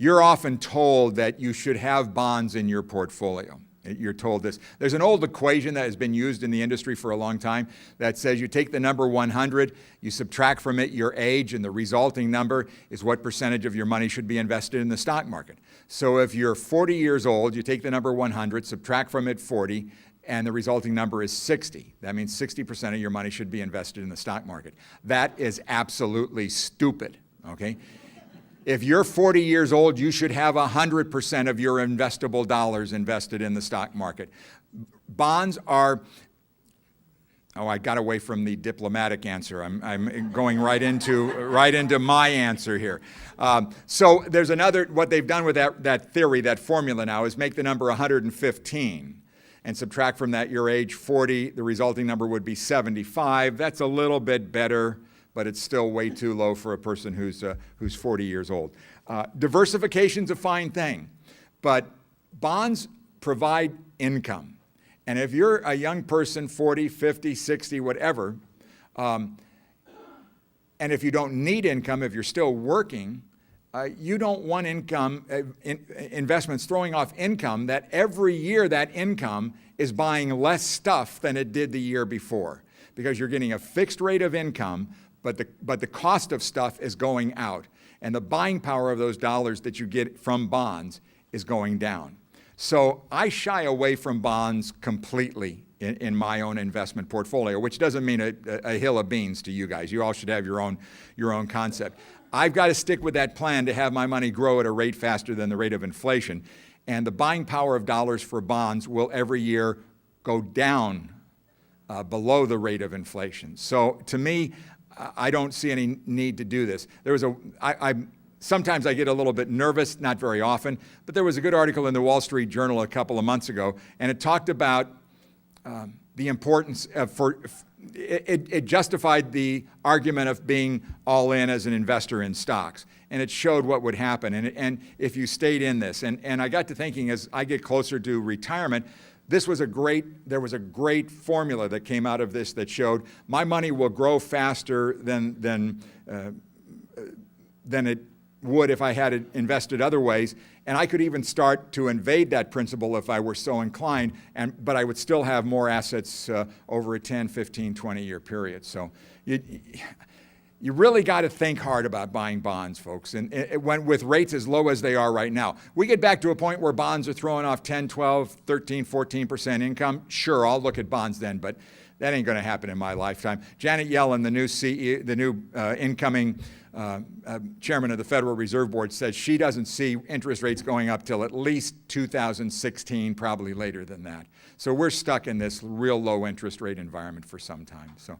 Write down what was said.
You're often told that you should have bonds in your portfolio. You're told this. There's an old equation that has been used in the industry for a long time that says you take the number 100, you subtract from it your age, and the resulting number is what percentage of your money should be invested in the stock market. So if you're 40 years old, you take the number 100, subtract from it 40, and the resulting number is 60. That means 60% of your money should be invested in the stock market. That is absolutely stupid, okay? If you're 40 years old, you should have 100% of your investable dollars invested in the stock market. Bonds are, I got away from the diplomatic answer. I'm going right into my answer here. So there's another, what they've done with that theory, that formula now, is make the number 115 and subtract from that your age 40. The resulting number would be 75. That's a little bit better, but it's still way too low for a person who's 40 years old. Diversification's a fine thing, but bonds provide income. And if you're a young person, 40, 50, 60, whatever, and if you don't need income, if you're still working, you don't want income, investments throwing off income that every year that income is buying less stuff than it did the year before, because you're getting a fixed rate of income, but the cost of stuff is going out, and the buying power of those dollars that you get from bonds is going down. So I shy away from bonds completely in my own investment portfolio, which doesn't mean a hill of beans to you guys. You all should have your own concept. I've got to stick with that plan to have my money grow at a rate faster than the rate of inflation, and the buying power of dollars for bonds will every year go down below the rate of inflation. So to me, I don't see any need to do this. Sometimes I get a little bit nervous, not very often, but there was a good article in the Wall Street Journal a couple of months ago, and it talked about the importance it justified the argument of being all in as an investor in stocks, and it showed what would happen, and if you stayed in this. And I got to thinking, as I get closer to retirement, there was a great formula that came out of this that showed my money will grow faster than it would if I had it invested other ways, and I could even start to invade that principle if I were so inclined, but I would still have more assets over a 10, 15, 20-year period. So you really got to think hard about buying bonds, folks, and with rates as low as they are right now. We get back to a point where bonds are throwing off 10, 12, 13, 14% income. Sure, I'll look at bonds then, but that ain't going to happen in my lifetime. Janet Yellen, the new CEO, the new incoming chairman of the Federal Reserve Board, says she doesn't see interest rates going up till at least 2016, probably later than that. So we're stuck in this real low interest rate environment for some time. So